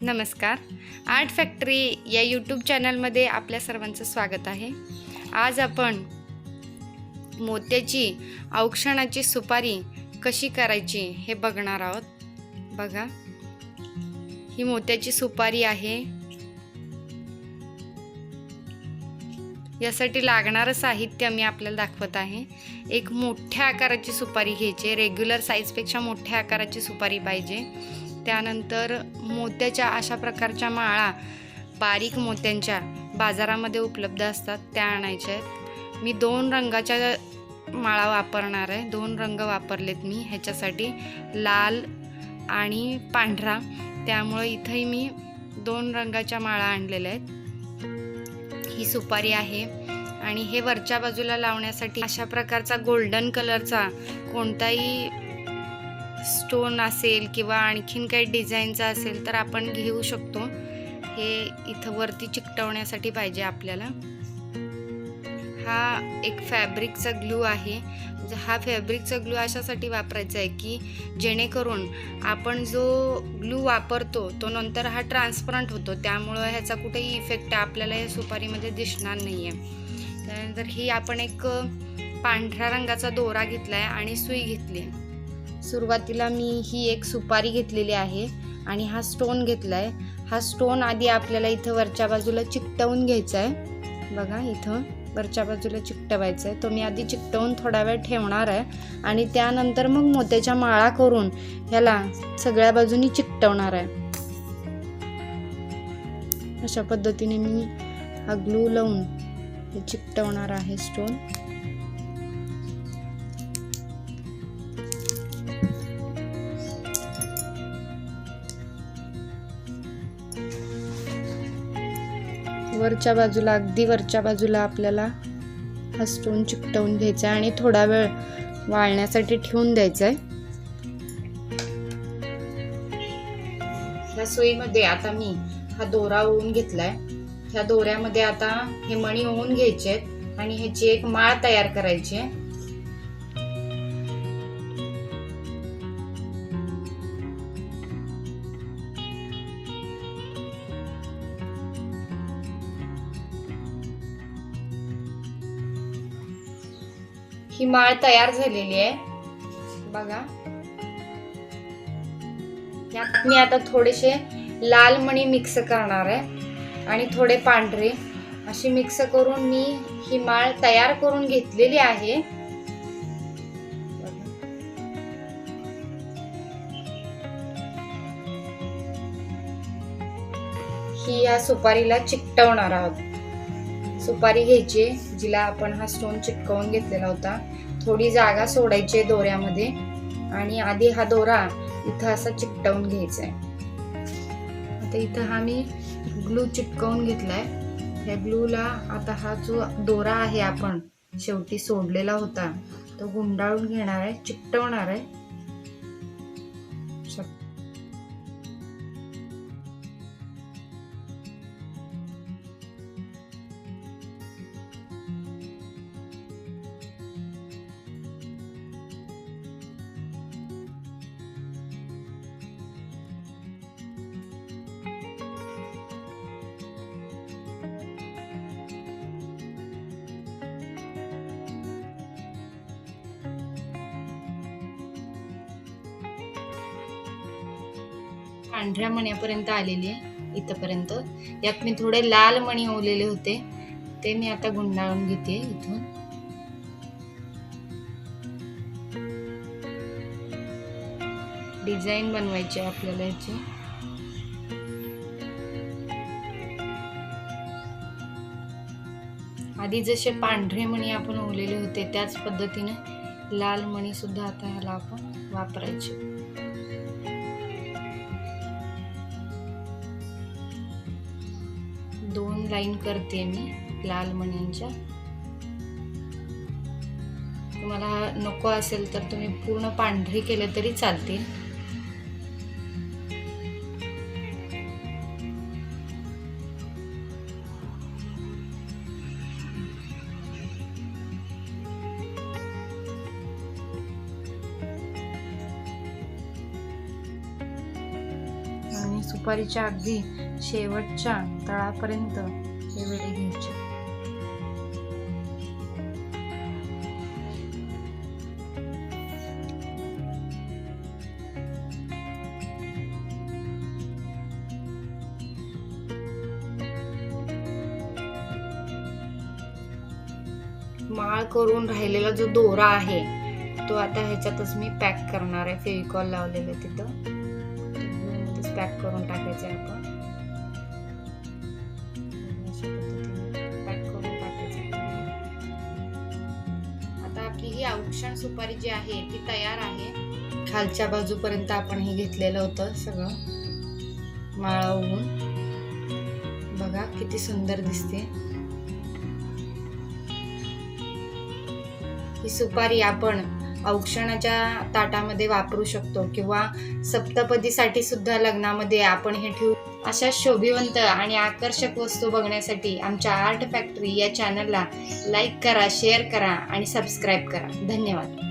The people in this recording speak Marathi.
नमस्कार. आर्ट फॅक्टरी या यूट्यूब चॅनलमध्ये आपल्या सर्वांचं स्वागत आहे. आज आपण मोत्याची औक्षणाची सुपारी कशी करायची हे बघणार आहोत. बघा, ही मोत्याची सुपारी आहे. यासाठी लागणारं साहित्य मी आपल्याला दाखवत आहे. एक मोठ्या आकाराची सुपारी घ्यायची, रेग्युलर साईजपेक्षा मोठ्या आकाराची सुपारी पाहिजे. त्यानंतर मोत्याच्या अशा प्रकारच्या माळा, बारीक मोत्यांच्या बाजारामध्ये उपलब्ध असतात, त्या आणायच्या आहेत. मी 2 रंगाच्या माळा वापरणार आहे. 2 रंग वापरलेत मी ह्याच्यासाठी, लाल आणि पांढरा. त्यामुळे इथंही मी 2 रंगाच्या माळा आणलेल्या आहेत. ही सुपारी आहे आणि हे वरच्या बाजूला लावण्यासाठी अशा प्रकारचा गोल्डन कलरचा कोणताही स्टोन असेल किंवा आणखीन काही डिझाईनचा असेल तर आपण घेऊ शकतो. हे इथं वरती चिकटवण्यासाठी पाहिजे आपल्याला. हा एक फॅब्रिकचा ग्लू आहे. हा फॅब्रिकचा ग्लू अशासाठी वापरायचा आहे की जेणेकरून आपण जो ग्लू वापरतो तो नंतर हा ट्रान्सपरंट होतो, त्यामुळं ह्याचा कुठेही इफेक्ट आपल्याला या सुपारीमध्ये दिसणार नाही आहे. त्यानंतर ही आपण एक पांढऱ्या रंगाचा दोरा घेतला आहे आणि सुई घेतली आहे. सुरुवातीला मी ही एक सुपारी घेतलेली आहे आणि हा स्टोन घेतला आहे. हा स्टोन आधी आपल्याला इथं वरच्या बाजूला चिकटवून घ्यायचा आहे. बघा, इथं वरच्या बाजूला चिकटवायचा आहे. तो मी आधी चिकटवून थोडा वेळ ठेवणार आहे आणि त्यानंतर मग मोत्याच्या माळा करून ह्याला सगळ्या बाजूनी चिकटवणार आहे. अशा पद्धतीने मी हा ग्लू लावून हे चिकटवणार आहे स्टोन. वरच्या बाजूला, अगदी वरच्या बाजूला आपल्याला हा स्टोन चिकटवून घ्यायचा आहे आणि थोडा वेळ वाळण्यासाठी ठेवून द्यायचा आहे. ह्या सुईमध्ये आता मी हा दोरा ओवून घेतलाय. ह्या दोऱ्यामध्ये आता हे मणी ओवून घ्यायचे आहेत आणि ह्याची एक माळ तयार करायची आहे. ही माळ तयार झालेली आहे. बघा, यात मी आता थोडेसे लाल मणी मिक्स करणार आहे आणि थोडे पांढरे अशी मिक्स करून मी ही माळ तयार करून घेतलेली आहे. ही या सुपारीला चिकटवणार आहोत. सुपारी घ्यायची जिला आपण हा स्टोन चिटकवून घेतलेला होता. थोडी जागा सोडायची दोऱ्यामध्ये आणि आधी हा दोरा इथं असा चिकटवून घ्यायचा आहे. आता इथं हा मी ग्लू चिटकवून घेतलाय. ह्या ग्लूला आता हा जो दोरा आहे आपण शेवटी सोडलेला होता तो गुंडाळून घेणार आहे, चिकटवणार आहे. पांढऱ्या मण्यापर्यंत आलेली आहे इथपर्यंत. यात मी थोडे लाल मणी ओवलेले होते ते मी आता गुंडाळून घेते. इथून डिझाईन बनवायची आहे आपल्याला याची. आधी जसे पांढरे मणी आपण ओवलेले होते त्याच पद्धतीने लाल मणी सुद्धा आता ह्याला आपण वापरायचे. 2 लाईन करते मी लाल मण्यांच्या. तुम्हाला नको असेल तर तुम्ही पूर्ण पांढरी केले तरी चालतील. सुपारीच्या अगदी शेवटच्या तळापर्यंत हे वेळे घ्यायचे. माळ करून राहिलेला जो दोरा आहे तो आता ह्याच्यातच मी पॅक करणार आहे. फेविकॉल लावलेलं तिथं ग्लूमध्येच पॅक करून टाकायचं आहे. आपण अशा पद्धतीने पॅक करून टाकायचं. आता आपली ही औक्षण सुपारी जी आहे ती तयार आहे. खालच्या बाजूपर्यंत आपण हे घेतलेलं होतं सगळं माळा उगून. बघा किती सुंदर दिसते ही सुपारी. आपण औक्षणाच्या ताटामध्ये वापरू शकतो किंवा सप्तपदीसाठी सुद्धा लग्नामध्ये आपण हे ठेवू. अशा शोभिवंत आणि आकर्षक वस्तू बघण्यासाठी आमच्या आर्ट फॅक्टरी या चॅनलला लाईक करा, शेअर करा आणि सबस्क्राईब करा. धन्यवाद.